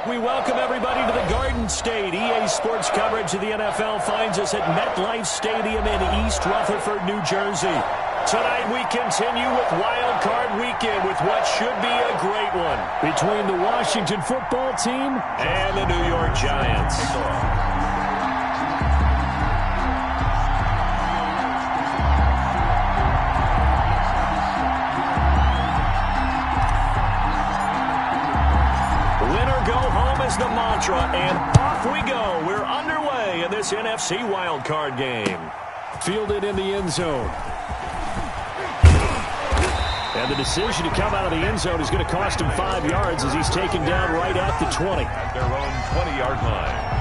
We welcome everybody to the Garden State. EA Sports coverage of the NFL finds us at MetLife Stadium in East Rutherford, New Jersey. Tonight we continue with Wild Card Weekend with what should be a great one between the Washington football team and the New York Giants. Is the mantra, and off we go. We're underway in this NFC wildcard game. Fielded in the end zone. And the decision to come out of the end zone is going to cost him 5 yards as he's taken down right at the 20. At their own 20-yard line.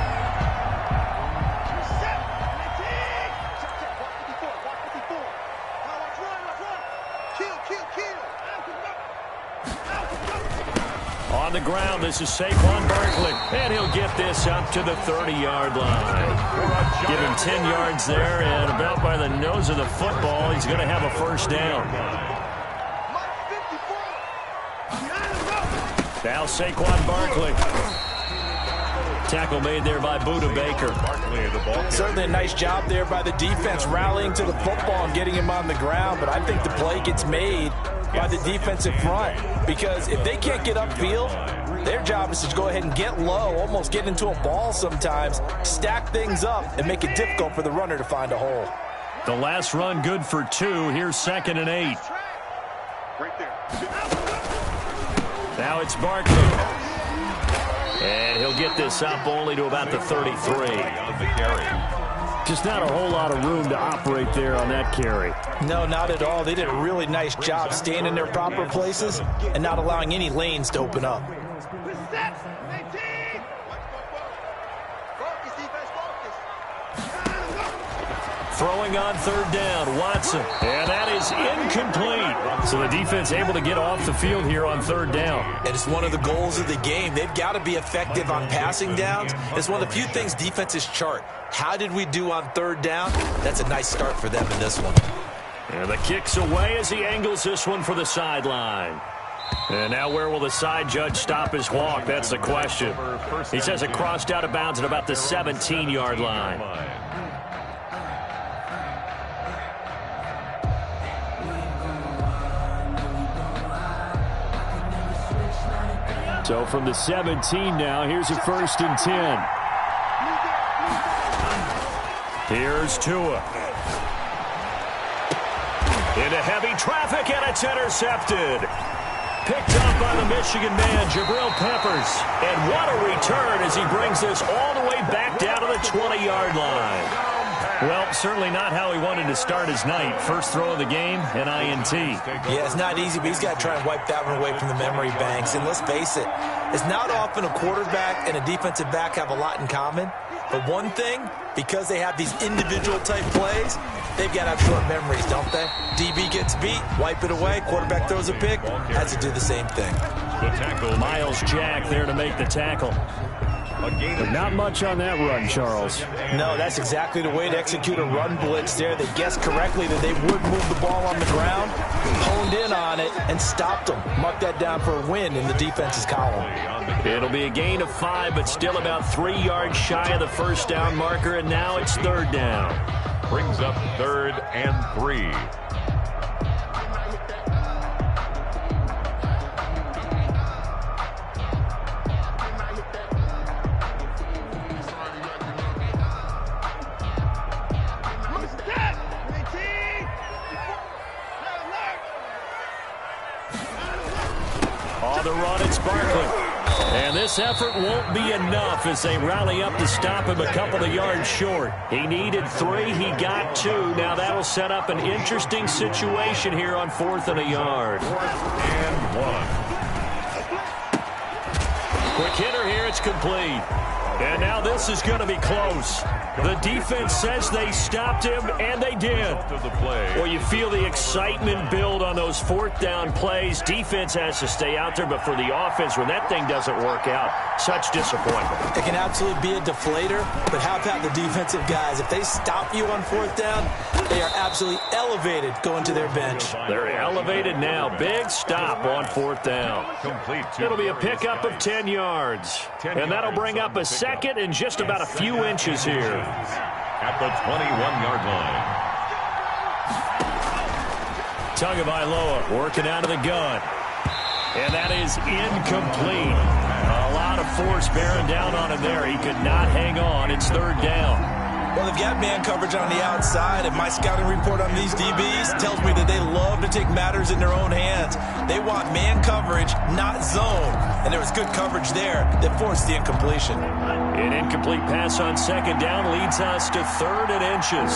On the ground, this is Saquon Barkley, and he'll get this up to the 30-yard line. Give him 10 yards there, and about by the nose of the football, he's going to have a first down. Now Saquon Barkley. Tackle made there by Buda Baker. Certainly a nice job there by the defense rallying to the football and getting him on the ground, but I think the play gets made by the defensive front, because if they can't get upfield, their job is to go ahead and get low, almost get into a ball sometimes, stack things up, and make it difficult for the runner to find a hole. The last run good for 2. Here's 2nd and 8. Now it's Barkley. And he'll get this up only to about the 33. Just not a whole lot of room to operate there on that carry. No, not at all. They did a really nice job staying in their proper places and not allowing any lanes to open up. Throwing on 3rd down, Watson. And that is incomplete. So the defense able to get off the field here on 3rd down. And it's one of the goals of the game. They've got to be effective on passing downs. It's one of the few things defenses chart. How did we do on 3rd down? That's a nice start for them in this one. And the kick's away as he angles this one for the sideline. And now where will the side judge stop his walk? That's the question. He says it crossed out of bounds at about the 17-yard line. So from the 17 now, here's a 1st and 10. Here's Tua. Into heavy traffic, and it's intercepted. Picked up by the Michigan man, Jabril Peppers. And what a return as he brings this all the way back down to the 20-yard line. Well, certainly not how he wanted to start his night. First throw of the game, an INT. Yeah, it's not easy, but he's got to try and wipe that one away from the memory banks. And let's face it, it's not often a quarterback and a defensive back have a lot in common. But one thing, because they have these individual type plays, they've got to have short memories, don't they? DB gets beat, wipe it away, quarterback throws a pick, has to do the same thing. The tackle, Miles Jack there to make the tackle. But not much on that run, Charles. No, that's exactly the way to execute a run blitz there. They guessed correctly that they would move the ball on the ground, honed in on it, and stopped them. Mark that down for a win in the defense's column. It'll be a gain of 5, but still about 3 yards shy of the first down marker, and now it's 3rd down. Brings up 3rd and 3. On the run, it's Barkley. And this effort won't be enough as they rally up to stop him a couple of yards short. He needed 3. He got 2. Now that'll set up an interesting situation here on 4th and a yard. 4th and 1. Quick hitter here. It's complete. And now this is going to be close. The defense says they stopped him, and they did. Well, you feel the excitement build on those fourth down plays. Defense has to stay out there, but for the offense, when that thing doesn't work out, such disappointment. It can absolutely be a deflator, but how about the defensive guys? If they stop you on fourth down, they are absolutely elevated going to their bench. They're elevated now. Big stop on fourth down. It'll be a pickup of 10 yards. And that'll bring up a second and just about a few inches here. At the 21-yard line. Tagovailoa working out of the gun. And that is incomplete. A lot of force bearing down on him there. He could not hang on. It's third down. Well, they've got man coverage on the outside, and my scouting report on these DBs tells me that they love to take matters in their own hands. They want man coverage, not zone. And there was good coverage there that forced the incompletion. An incomplete pass on second down leads us to third and inches.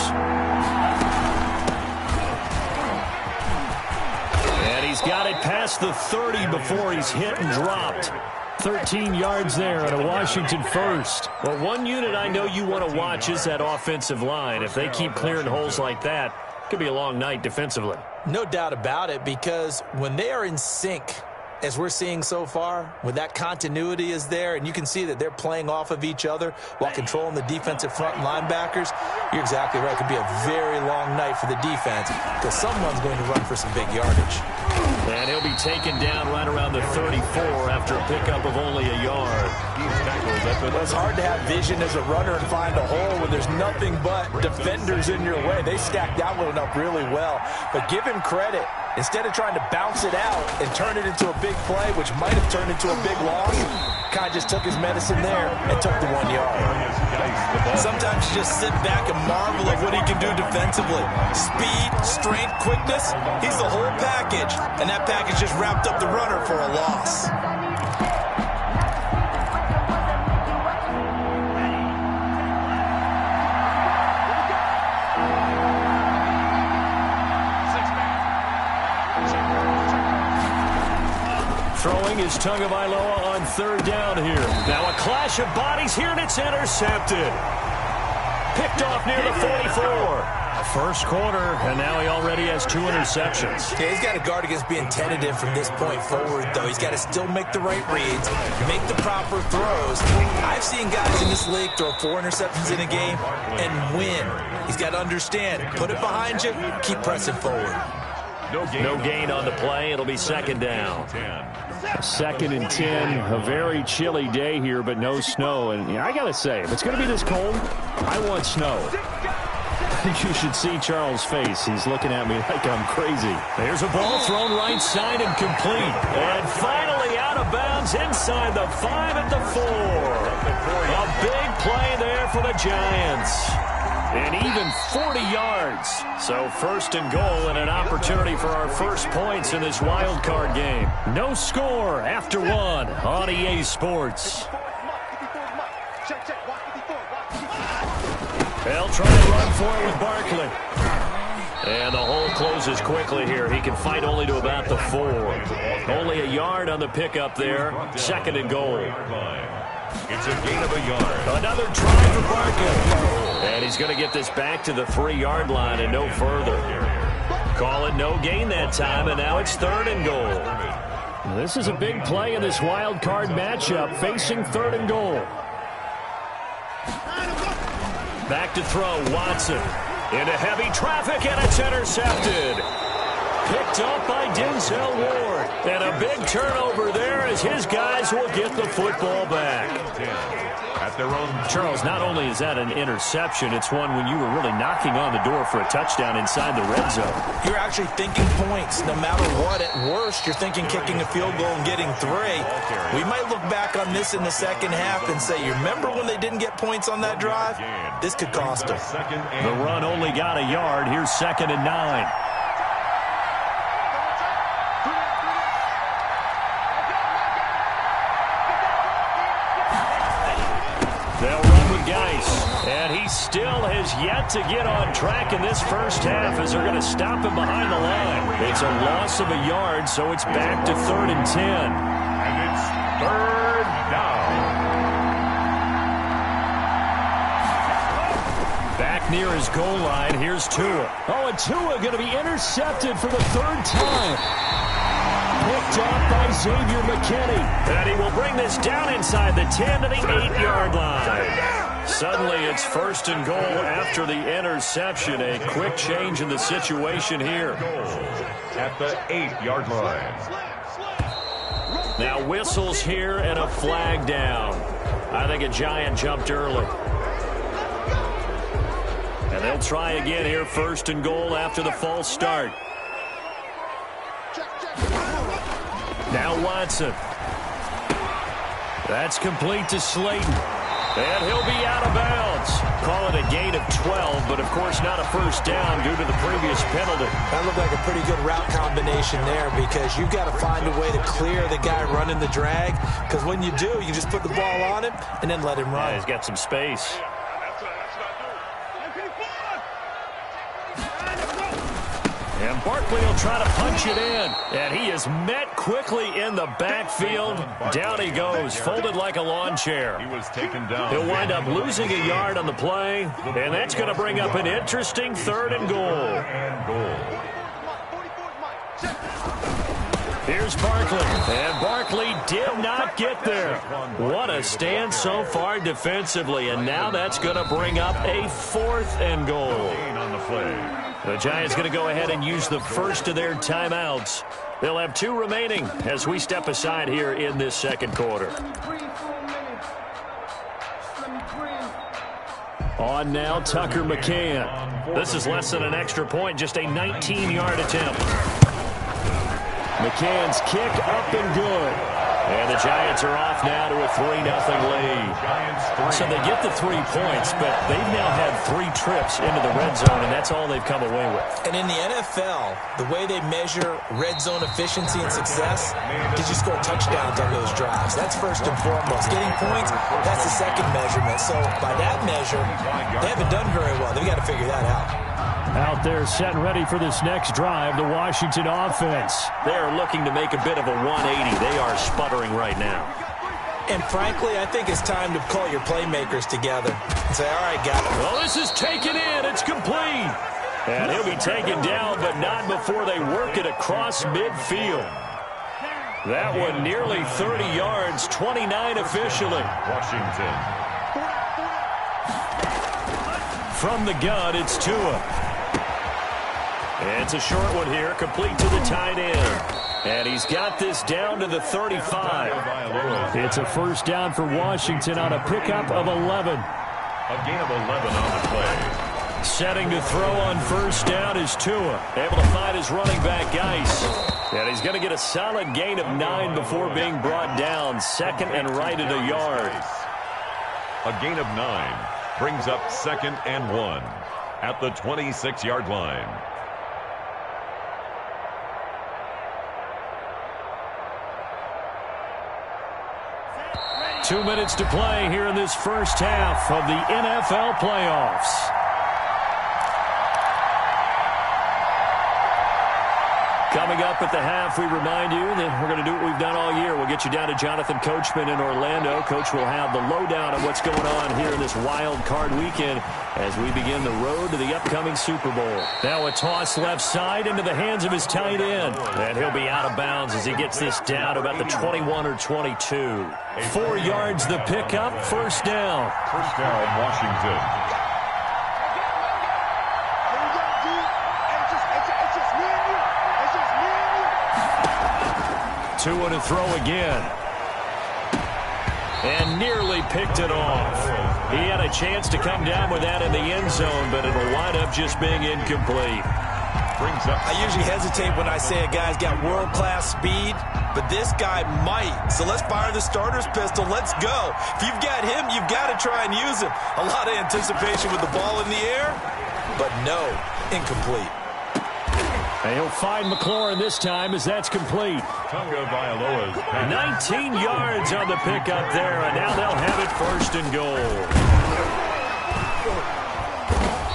And he's got it past the 30 before he's hit and dropped. 13 yards there and a Washington first. Well, one unit I know you want to watch is that offensive line. If they keep clearing holes like that, it could be a long night defensively. No doubt about it, because when they are in sync, as we're seeing so far, when that continuity is there, and you can see that they're playing off of each other while controlling the defensive front linebackers, you're exactly right. It could be a very long night for the defense because someone's going to run for some big yardage. And he'll be taken down right around the 34 after a pickup of only a yard. Well, it's hard to have vision as a runner and find a hole when there's nothing but defenders in your way. They stacked that one up really well. But give him credit. Instead of trying to bounce it out and turn it into a big play, which might have turned into a big loss, kind of just took his medicine there and took the 1 yard. Sometimes you just sit back and marvel at what he can do defensively. Speed, strength, quickness, he's the whole package. And that package just wrapped up the runner for a loss. Throwing is Tagovailoa on third down here. Now a clash of bodies here, and it's intercepted. Picked off near the 44. First quarter, and now he already has 2 interceptions. Yeah, he's got to guard against being tentative from this point forward, though. He's got to still make the right reads, make the proper throws. I've seen guys in this league throw 4 interceptions in a game and win. He's got to understand, put it behind you, keep pressing forward. No gain on the play. It'll be second down. Second and 10. A very chilly day here, but no snow. And I got to say, if it's going to be this cold, I want snow. You should see Charles' face. He's looking at me like I'm crazy. There's a ball thrown right side and complete. And finally out of bounds inside the 5 at the 4. A big play there for the Giants. And even 40 yards. So first and goal and an opportunity for our first points in this wild card game. No score after 1 on EA Sports. They'll try to run for it with Barkley. And the hole closes quickly here. He can fight only to about the 4. Only a yard on the pickup there. Second and goal. It's a gain of a yard. Another try for Barkley. And he's going to get this back to the 3-yard line and no further. Call it no gain that time, and now it's third and goal. This is a big play in this wild card matchup, facing third and goal. Back to throw, Watson. Into heavy traffic, and it's intercepted. Picked up by Denzel Ward. And a big turnover there as his guys will get the football back. At their own. Charles, not only is that an interception, it's one when you were really knocking on the door for a touchdown inside the red zone. You're actually thinking points no matter what. At worst, you're thinking kicking a field goal and getting 3. We might look back on this in the second half and say, you remember when they didn't get points on that drive? This could cost them. The run only got a yard. Here's second and 9. They'll run with Geis. And he still has yet to get on track in this first half as they're going to stop him behind the line. It's a loss of a yard, so it's back to third and 10. And it's third down. back near his goal line. Here's Tua. Oh, and Tua going to be intercepted for the third time. Picked up by Xavier McKinney. And he will bring this down inside the 10 to the 8-yard line. Suddenly it's first and goal after the interception. A quick change in the situation here. At the 8-yard line. Now whistles here and a flag down. I think a Giant jumped early. And they'll try again here, first and goal after the false start. Now Watson. That's complete to Slayton. And he'll be out of bounds. Call it a gain of 12, but of course not a first down due to the previous penalty. That looked like a pretty good route combination there, because you've got to find a way to clear the guy running the drag, because when you do, you just put the ball on him and then let him run. Yeah, he's got some space. And Barkley will try to punch it in. And he is met quickly in the backfield. Down he goes, folded like a lawn chair. He was taken down. He'll wind up losing a yard on the play. And that's going to bring up an interesting third and goal. Here's Barkley. And Barkley did not get there. What a stand so far defensively. And now that's going to bring up a fourth and goal. On the play. The Giants going to go ahead and use the first of their timeouts. They'll have 2 remaining as we step aside here in this second quarter. On now, Tucker McCann. This is less than an extra point, just a 19-yard attempt. McCann's kick up and good. And the Giants are off now to a 3-0 lead. So they get the 3 points, but they've now had 3 trips into the red zone, and that's all they've come away with. And in the NFL, the way they measure red zone efficiency and success is you score touchdowns on those drives. That's first and foremost. Getting points, that's the second measurement. So by that measure, they haven't done very well. They've got to figure that out. Out there set and ready for this next drive, the Washington offense. They are looking to make a bit of a 180. They are sputtering right now. And frankly, I think it's time to call your playmakers together and say, all right, got it. Well, this is taken in. It's complete. And he'll be taken down, but not before they work it across midfield. That one nearly 30 yards, 29 officially. Washington. From the gun, it's Tua. It's a short one here, complete to the tight end. And he's got this down to the 35. It's a first down for Washington on a pickup of 11. A gain of 11 on the play. Setting to throw on first down is Tua. Able to find his running back, Geis. And he's going to get a solid gain of 9 before being brought down. Second and right at a yard. A gain of 9 brings up 2nd and 1 at the 26-yard line. 2 minutes to play here in this first half of the NFL playoffs. Coming up at the half, we remind you that we're going to do what we've done all year. We'll get you down to Jonathan Coachman in Orlando. Coach will have the lowdown of what's going on here in this wild card weekend as we begin the road to the upcoming Super Bowl. Now a toss left side into the hands of his tight end. And he'll be out of bounds as he gets this down to about the 21 or 22. 4 yards the pickup, first down. First down, Washington. Tua to throw again. And nearly picked it off. He had a chance to come down with that in the end zone, but it'll wind up just being incomplete. Brings up. I usually hesitate when I say a guy's got world-class speed, but this guy might. So let's fire the starter's pistol. Let's go. If you've got him, you've got to try and use him. A lot of anticipation with the ball in the air, but no, incomplete. And he'll find McLaurin this time as that's complete. 19 yards on the pickup there, and now they'll have it first and goal.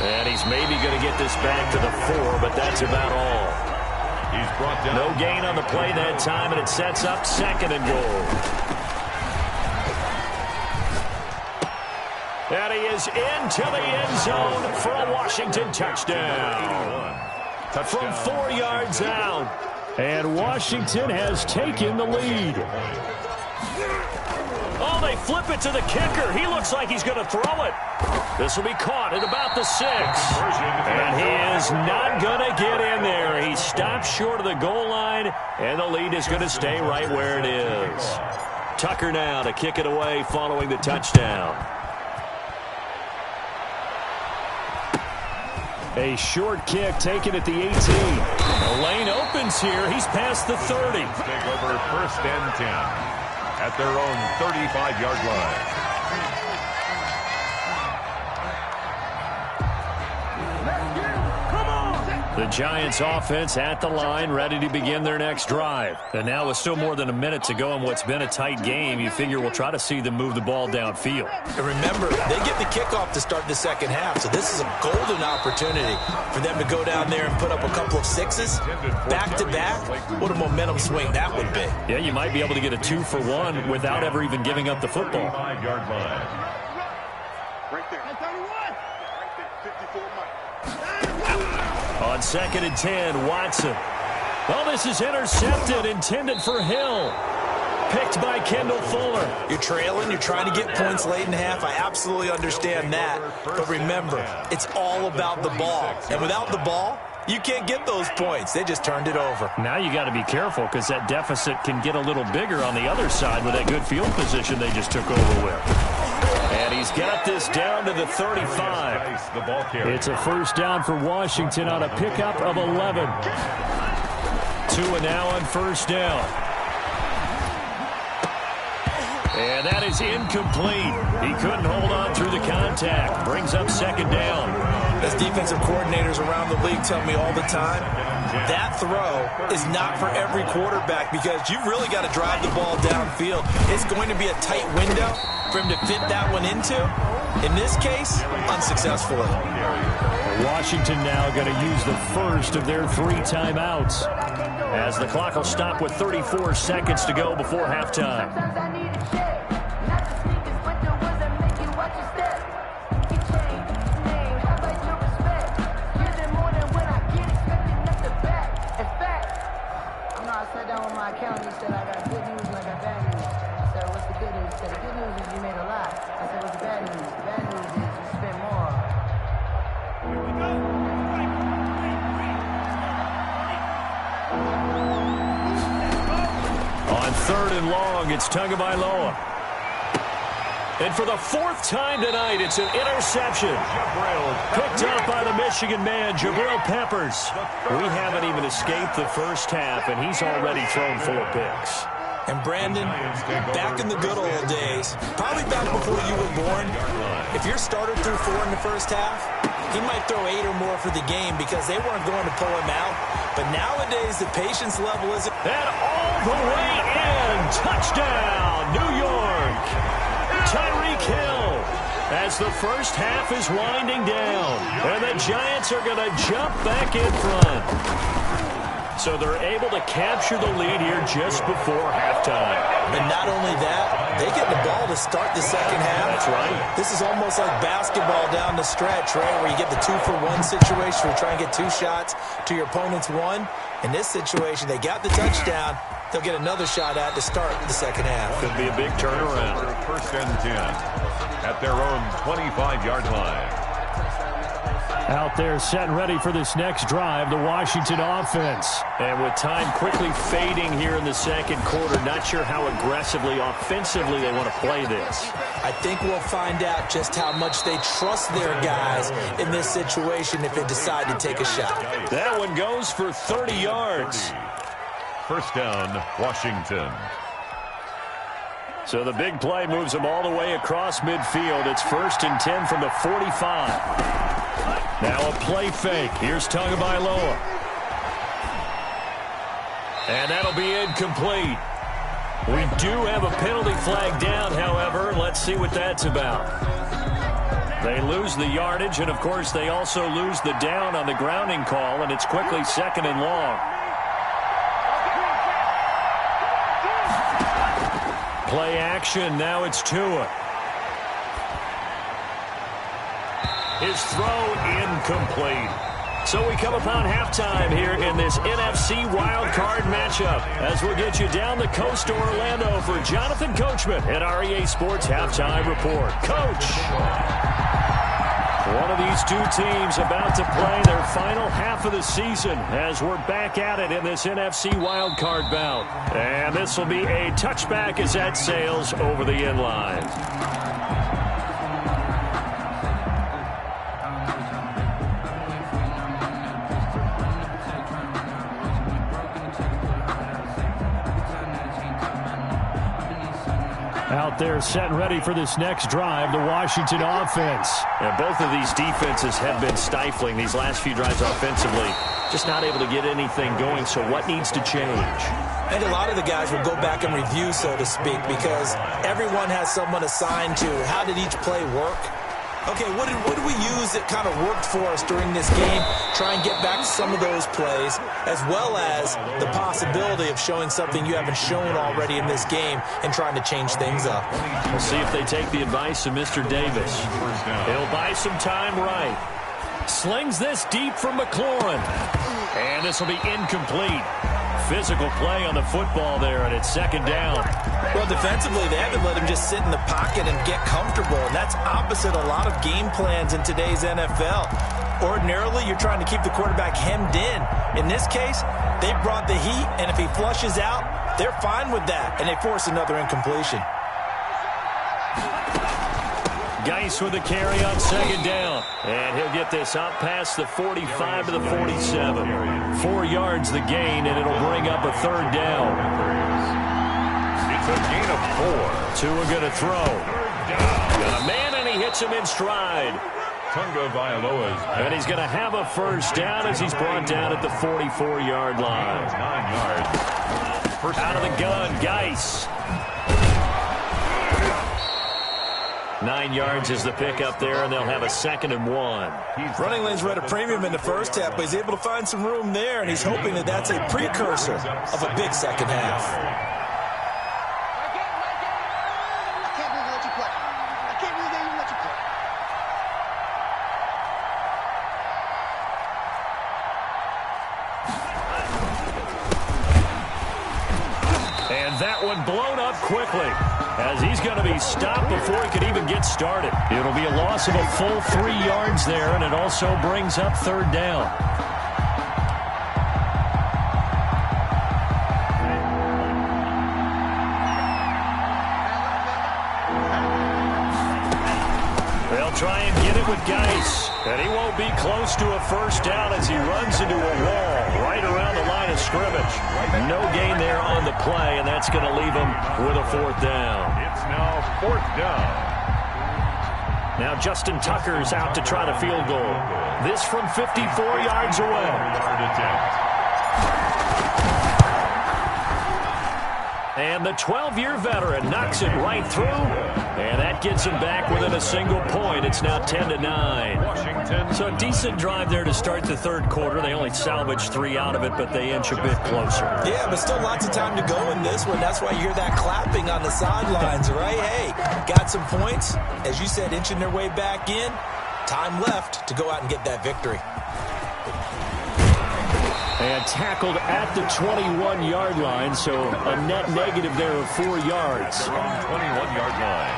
And he's maybe going to get this back to the 4, but that's about all. He's brought down. No gain on the play that time, and it sets up second and goal. And he is into the end zone for a Washington touchdown. From 4 yards out. And Washington has taken the lead. Oh, they flip it to the kicker. He looks like he's going to throw it. This will be caught at about the 6. And he is not going to get in there. He stops short of the goal line, and the lead is going to stay right where it is. Tucker now to kick it away following the touchdown. A short kick taken at the 18. The lane opens here. He's past the 30. Take over 1st and 10 at their own 35-yard line. The Giants offense at the line, ready to begin their next drive. And now with still more than a minute to go in what's been a tight game, you figure we'll try to see them move the ball downfield. And remember, they get the kickoff to start the second half, so this is a golden opportunity for them to go down there and put up a couple of 6s back-to-back. What a momentum swing that would be. Yeah, you might be able to get a 2-for-1 without ever even giving up the football. 5-yard line. Right there. 31. Right there. 54 miles. On 2nd and 10, Watson. Well, this is intercepted, intended for Hill. Picked by Kendall Fuller. You're trailing. You're trying to get points late in half. I absolutely understand that. But remember, it's all about the ball. And without the ball, you can't get those points. They just turned it over. Now you got to be careful because that deficit can get a little bigger on the other side with that good field position they just took over with. And he's got this down to the 35. It's a first down for Washington on a pickup of 11. Tua now on first down. And that is incomplete. He couldn't hold on through the contact. Brings up 2nd down. As defensive coordinators around the league tell me all the time, that throw is not for every quarterback because you've really got to drive the ball downfield. It's going to be a tight window for him to fit that one into. In this case, unsuccessfully. Washington now going to use the first of their 3 timeouts as the clock will stop with 34 seconds to go before halftime. It's Tagovailoa. And for the 4th time tonight, it's an interception. Picked up by the Michigan man, Jabril Peppers. We haven't even escaped the first half, and he's already thrown 4 picks. And Brandon, back in the good old days, probably back before you were born, if your starter threw 4 in the first half, he might throw 8 or more for the game because they weren't going to pull him out. But nowadays, the patience level is... And all the way in. Touchdown, New York. Tyreek Hill as the first half is winding down. And the Giants are going to jump back in front. So they're able to capture the lead here just before halftime. And not only that, they get the ball to start the second half. That's right. This is almost like basketball down the stretch, right, where you get the 2-for-1 situation where you try and get 2 shots to your opponent's 1. In this situation, they got the touchdown. They'll get another shot at to start the second half. Could be a big turnaround. 1st and 10 at their own 25-yard line. Out there set and ready for this next drive, the Washington offense. And with time quickly fading here in the second quarter, not sure how aggressively, offensively they want to play this. I think we'll find out just how much they trust their guys in this situation if they decide to take a shot. That one goes for 30 yards. First down, Washington. So the big play moves them all the way across midfield. It's 1st and 10 from the 45. Now a play fake. Here's Tagovailoa. And that'll be incomplete. We do have a penalty flag down, however. Let's see what that's about. They lose the yardage, and, of course, they also lose the down on the grounding call, and it's quickly 2nd and long. Play action. Now it's Tua. His throw incomplete. So we come upon halftime here in this NFC wildcard matchup as we'll get you down the coast to Orlando for Jonathan Coachman at our EA Sports Halftime Report. Coach! One of these two teams about to play their final half of the season as we're back at it in this NFC wildcard bout. And this will be a touchback as that sails over the inline. Out there set and ready for this next drive, the Washington offense. And both of these defenses have been stifling these last few drives offensively. Just not able to get anything going, so what needs to change? I think a lot of the guys will go back and review, so to speak, because everyone has someone assigned to how did each play work. Okay, what did we use that kind of worked for us during this game? Try and get back to some of those plays, as well as the possibility of showing something you haven't shown already in this game and trying to change things up. We'll see if they take the advice of Mr. Davis. He'll buy some time right. Slings this deep from McLaurin. And this will be incomplete. Physical play on the football there, and it's second down. Well, defensively, they haven't let him just sit in the pocket and get comfortable, and that's opposite a lot of game plans in today's NFL. Ordinarily, you're trying to keep the quarterback hemmed in. In this case, they brought the heat, and if he flushes out, they're fine with that, and they force another incompletion. Geis with the carry on second down. And he'll get this out past the 45 to the 47. 4 yards the gain, and it'll bring up a third down. It's a gain of 4. Tua going to throw. Got a man, and he hits him in stride. Tunga Vailoa's back. And he's going to have a first down as he's brought down at the 44-yard line. 9 yards. First out of the gun, Geis. 9 yards is the pickup there, and they'll have a 2nd and 1. Running lanes were at a premium in the first half, but he's able to find some room there, and he's hoping that that's a precursor of a big second half. I can't believe they let you play. I can't believe they even let you play. And that one blown up quickly as he's going to be stopped before he could even get started. It'll be a loss of a full 3 yards there, and it also brings up third down. They'll try and get it with Geis, and he won't be close to a first down as he runs into a wall right around the line of scrimmage. No gain there on the play, and that's going to leave him with a fourth down. It's now 4th down. Now Justin Tucker's out to try the field goal. This from 54 yards away. Yard attempt. And the 12-year veteran knocks it right through, and that gets him back within a single point. It's now 10-9. Washington. So a decent drive there to start the third quarter. They only salvaged 3 out of it, but they inch a bit closer. Yeah, but still lots of time to go in this one. That's why you hear that clapping on the sidelines, right? Hey, got some points. As you said, inching their way back in. Time left to go out and get that victory. And tackled at the 21-yard line, so a net negative there of 4 yards. 21-yard line.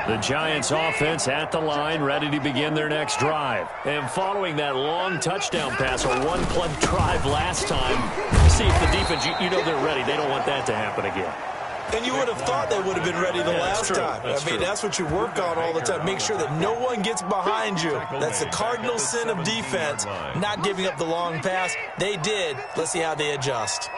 The Giants offense at the line, ready to begin their next drive. And following that long touchdown pass, a one-play drive last time, see if the defense, you know they're ready. They don't want that to happen again. And you would have thought they would have been ready the last time. That's what you work on all the time. Make sure that no one gets behind you. That's the cardinal sin of defense, not giving up the long pass. They did. Let's see how they adjust.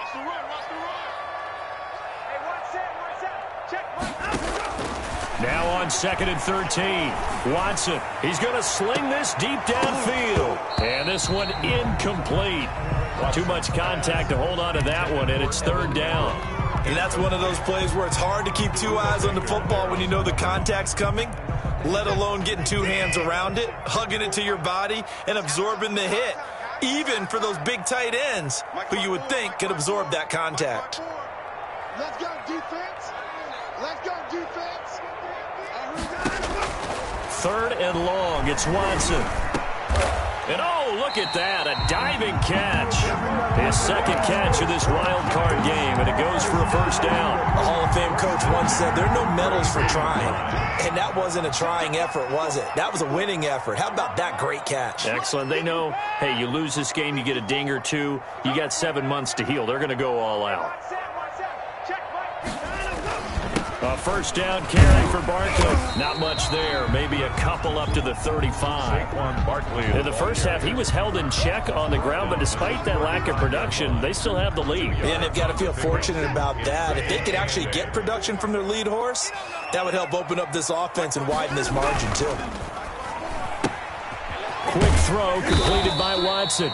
Now on 2nd and 13. Watson, he's going to sling this deep downfield. And this one incomplete. Too much contact to hold on to that one, and it's third down. And that's one of those plays where it's hard to keep 2 eyes on the football when you know the contact's coming, let alone getting 2 hands around it, hugging it to your body, and absorbing the hit, even for those big tight ends who you would think could absorb that contact. Let's go, defense. Let's go, defense. 3rd and long. It's Watson. And oh, look at that, a diving catch. His 2nd catch of this wild card game, and it goes for a first down. A Hall of Fame coach once said there are no medals for trying. And that wasn't a trying effort, was it? That was a winning effort. How about that great catch? Excellent. They know, hey, you lose this game, you get a ding or two. You got 7 months to heal. They're going to go all out. A first down carry for Barkley. Not much there. Maybe a couple up to the 35. In the first half, he was held in check on the ground, but despite that lack of production, they still have the lead. And they've got to feel fortunate about that. If they could actually get production from their lead horse, that would help open up this offense and widen this margin, too. Quick throw completed by Watson.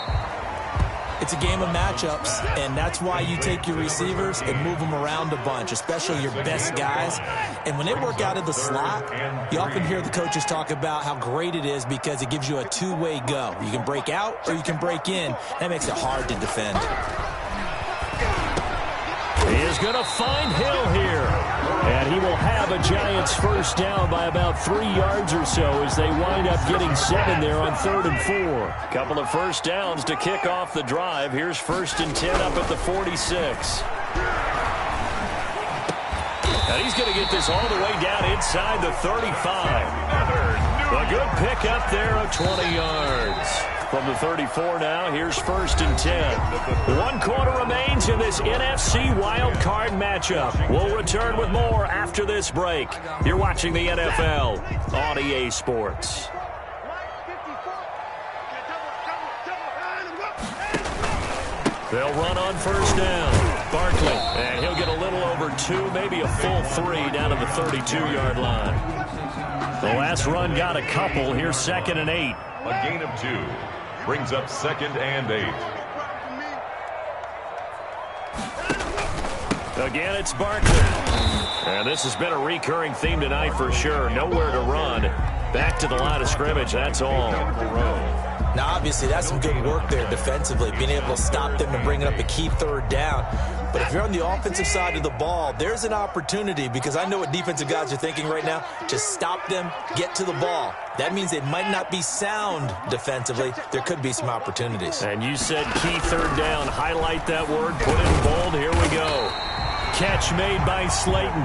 It's a game of matchups, and that's why you take your receivers and move them around a bunch, especially your best guys. And when they work out of the slot, you often hear the coaches talk about how great it is because it gives you a two-way go. You can break out or you can break in. That makes it hard to defend. He is going to find Hill here. And he will have a Giants first down by about 3 yards or so as they wind up getting 7 there on 3rd and 4. Couple of first downs to kick off the drive. Here's 1st and 10 up at the 46. And he's going to get this all the way down inside the 35. A good pickup there of 20 yards. From the 34 now, here's 1st and 10. 1 quarter remains in this NFC wild card matchup. We'll return with more after this break. You're watching the NFL on EA Sports. They'll run on first down. Barkley, and he'll get a little over 2, maybe a full 3 down to the 32-yard line. The last run got a couple. Here's 2nd and 8. A gain of 2 brings up 2nd and 8. Again, it's Barkley. And this has been a recurring theme tonight for sure. Nowhere to run. Back to the line of scrimmage, that's all. Now, obviously, that's some good work there defensively, being able to stop them and bringing up a key 3rd down. But if you're on the offensive side of the ball, there's an opportunity because I know what defensive guys are thinking right now. Just stop them, get to the ball. That means they might not be sound defensively. There could be some opportunities. And you said key 3rd down. Highlight that word, put it in bold. Here we go. Catch made by Slayton.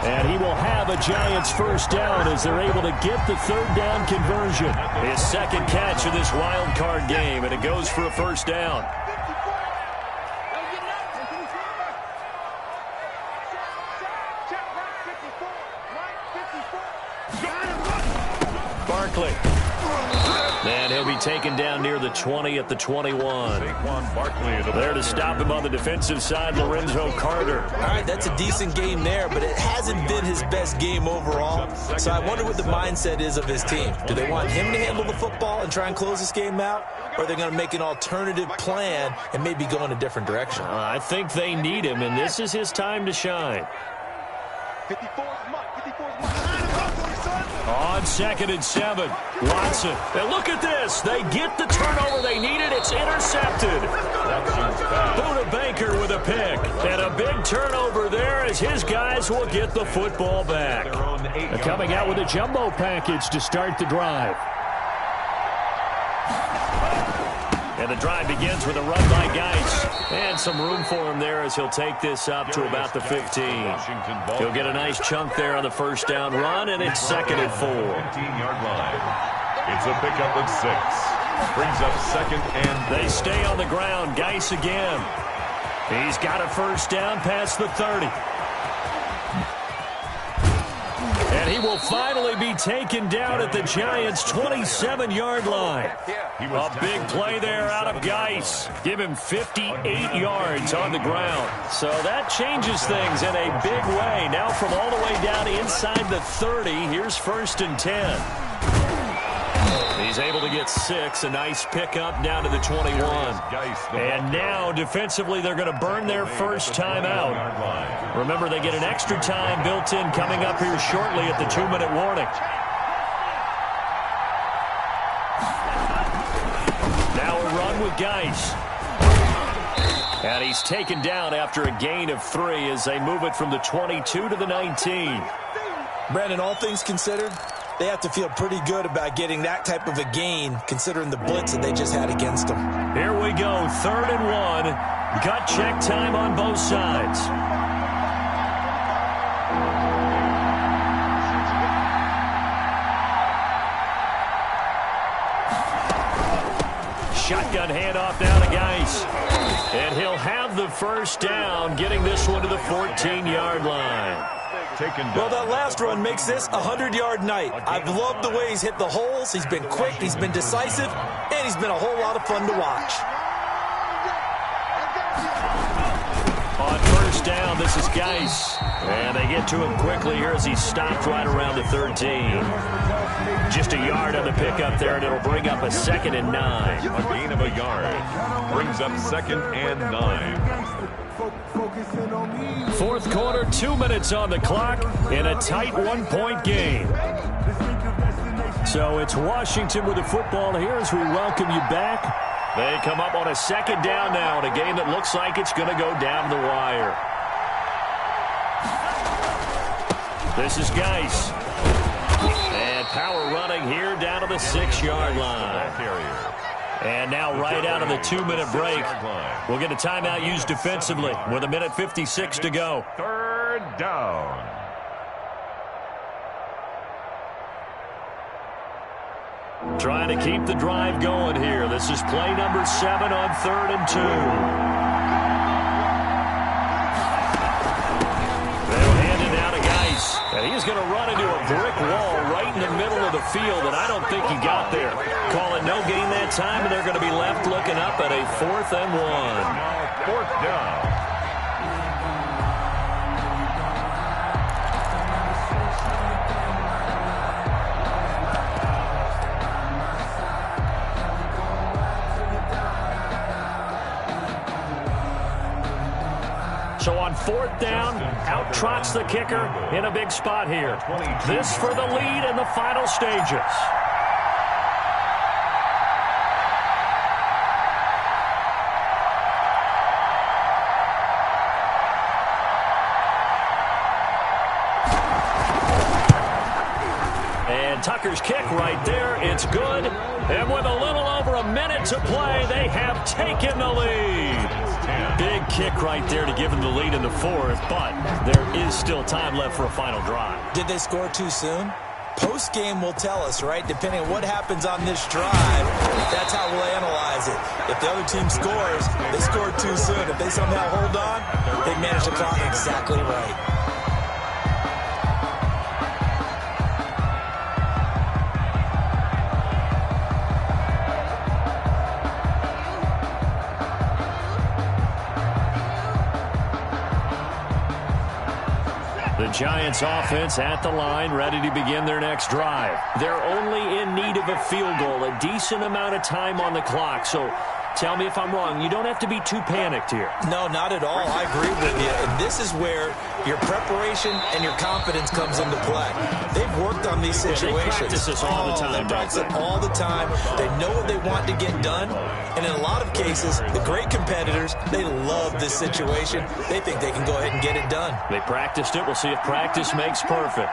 And he will have a Giants first down as they're able to get the 3rd down conversion. His 2nd catch of this wild card game, and it goes for a first down. Barkley. And he'll be taken down near the 20 at the 21. There to stop him on the defensive side, Lorenzo Carter. All right, that's a decent game there, but it hasn't been his best game overall. So I wonder what the mindset is of his team. Do they want him to handle the football and try and close this game out? Or are they going to make an alternative plan and maybe go in a different direction? I think they need him, and this is his time to shine. 54's Mike. On 2nd and 7, Watson. And look at this. They get the turnover they needed. It's intercepted. Buda Baker with a pick. And a big turnover there as his guys will get the football back. They're coming out with a jumbo package to start the drive. And the drive begins with a run by Geis. And some room for him there as he'll take this up to about the 15. He'll get a nice chunk there on the first down run, and it's 2nd and 4. 15-yard line. It's a pickup of 6. Brings up 2nd and... They stay on the ground. Geis again. He's got a first down past the 30. And he will finally be taken down at the Giants' 27-yard line. A big play there out of Geis. Give him 58 yards on the ground. So that changes things in a big way. Now from all the way down inside the 30, here's 1st and 10. He's able to get 6. A nice pickup down to the 21. And now, defensively, they're going to burn their first time out. Remember, they get an extra time built in coming up here shortly at the 2-minute warning. Now a run with Geis. And he's taken down after a gain of 3 as they move it from the 22 to the 19. Brandon, all things considered, they have to feel pretty good about getting that type of a gain considering the blitz that they just had against them. Here we go, 3rd and 1. Gut check time on both sides. Shotgun handoff now to Geis. And he'll have the first down, getting this one to the 14-yard line. Well, that last run makes this a 100-yard night. I've loved the way he's hit the holes. He's been quick, he's been decisive, and he's been a whole lot of fun to watch. On first down, this is Geis. And they get to him quickly here as he's stopped right around the 13. Just a yard on the pickup there, and it'll bring up a 2nd and 9. A gain of a yard brings up 2nd and 9. 4th quarter, 2 minutes on the clock in a tight 1-point game. So it's Washington with the football here as we welcome you back. They come up on a 2nd down now in a game that looks like it's going to go down the wire. This is Geis. And power running here down to the 6-yard line. And now right out of the 2-minute break, we'll get a timeout used defensively with 1:56 to go. 3rd down. Trying to keep the drive going here. This is play number 7 on 3rd and 2. They'll hand it down to Geis. And he's going to run into a brick wall right in the middle of the field, and I don't think he got there. Call it no gain that time, and they're going to be left looking up at a 4th and 1. Now 4th down. So on 4th down, out trots the kicker in a big spot here. This for the lead in the final stages. And Tucker's kick right there. It's good. And with a little over a minute to play, they have taken the lead. Big kick right there to give them the lead in the 4th, but there is still time left for a final drive. Did they score too soon? Post-game will tell us, right? Depending on what happens on this drive, that's how we'll analyze it. If the other team scores, they scored too soon. If they somehow hold on, they manage the clock exactly right. The Giants offense at the line, ready to begin their next drive. They're only in need of a field goal, a decent amount of time on the clock. So tell me if I'm wrong. You don't have to be too panicked here. No, not at all. I agree with you. And this is where your preparation and your confidence comes into play. They've worked on these situations. They practice this all the time. They practice it all the time. They know what they want to get done. And in a lot of cases, the great competitors, they love this situation. They think they can go ahead and get it done. They practiced it. We'll see if practice makes perfect.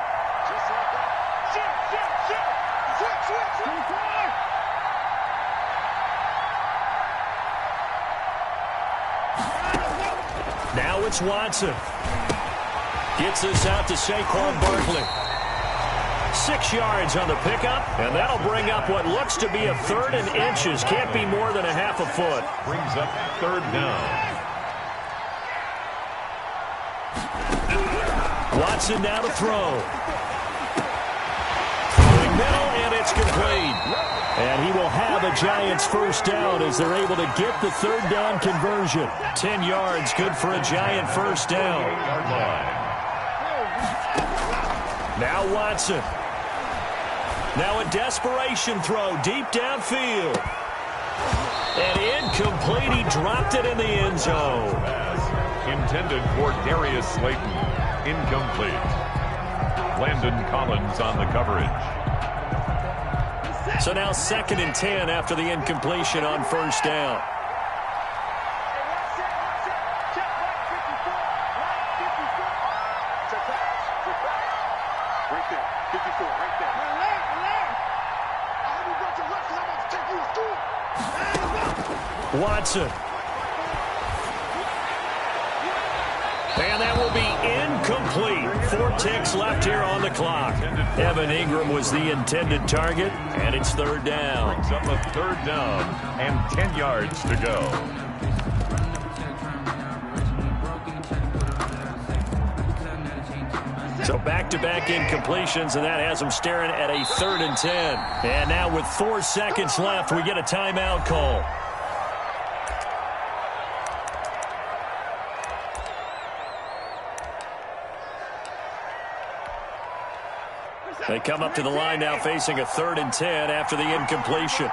Now it's Watson. Gets this out to Saquon Barkley. 6 yards on the pickup, and that'll bring up what looks to be a 3rd and inches. Can't be more than a half a foot. Brings up 3rd down. Watson now to throw. Throwing middle, and it's complete. And he will have a Giants first down as they're able to get the 3rd down conversion. 10 yards, good for a Giant first down. Now Watson. Now a desperation throw deep downfield. And incomplete. He dropped it in the end zone. Intended for Darius Slayton. Incomplete. Landon Collins on the coverage. So now 2nd and 10 after the incompletion on first down. Watson. And that will be incomplete. 4 ticks left here on the clock. Evan Ingram was the intended target, and it's third down. Brings up a third down and 10 yards to go. So back-to-back incompletions, and that has them staring at a 3rd and 10. And now with 4 seconds left, we get a timeout call. They come up to the line now facing a 3rd and 10 after the incompletion.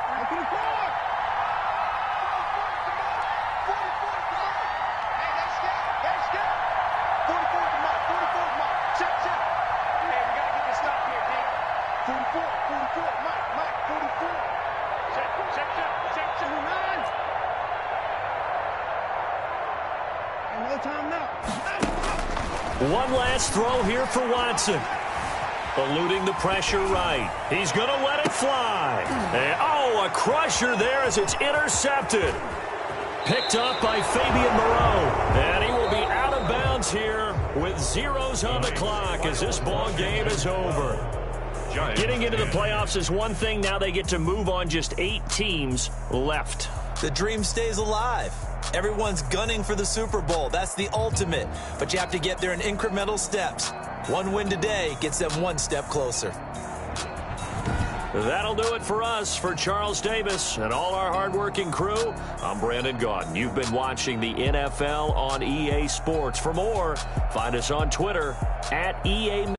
One last throw here for Watson. Eluding the pressure right. He's going to let it fly. And, oh, a crusher there as it's intercepted. Picked up by Fabian Moreau. And he will be out of bounds here with zeros on the clock as this ball game is over. Getting into the playoffs is one thing. Now they get to move on. Just 8 teams left. The dream stays alive. Everyone's gunning for the Super Bowl. That's the ultimate. But you have to get there in incremental steps. One win today gets them one step closer. That'll do it for us. For Charles Davis and all our hardworking crew, I'm Brandon Gaudin. You've been watching the NFL on EA Sports. For more, find us on Twitter @EA.